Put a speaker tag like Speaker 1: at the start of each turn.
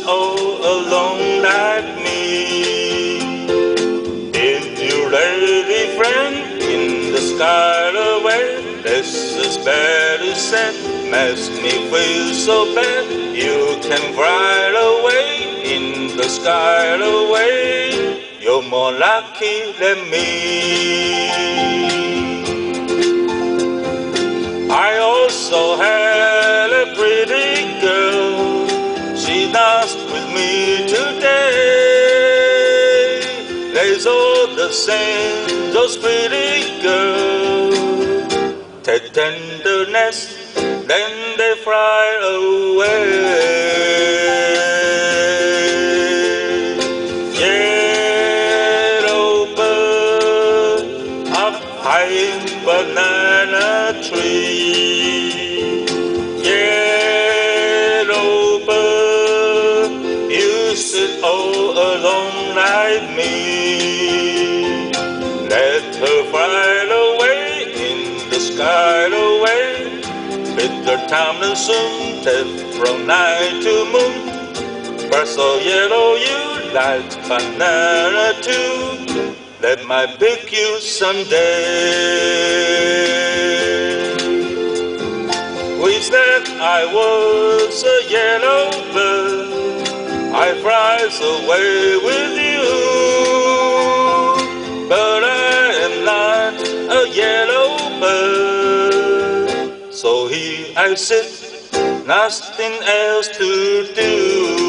Speaker 1: all alone like me. If you're ready, friend, in the sky away, this is better said, makes me feel so bad. You can fly away in the sky away, you're more lucky than me. I also had a pretty girl, she danced with me today. They all the same, those pretty girls, take tenderness, then they fly away. Yellow bird up high in banana tree. Yellow bird, you sit all alone like me. Let her fly away in the sky away. Bitter time and soon, death from night to moon. Birds so yellow you like banana too. That might pick you someday. Wish that I was a yellow bird, I flies away with you. But I am not a yellow bird, so here I sit, nothing else to do.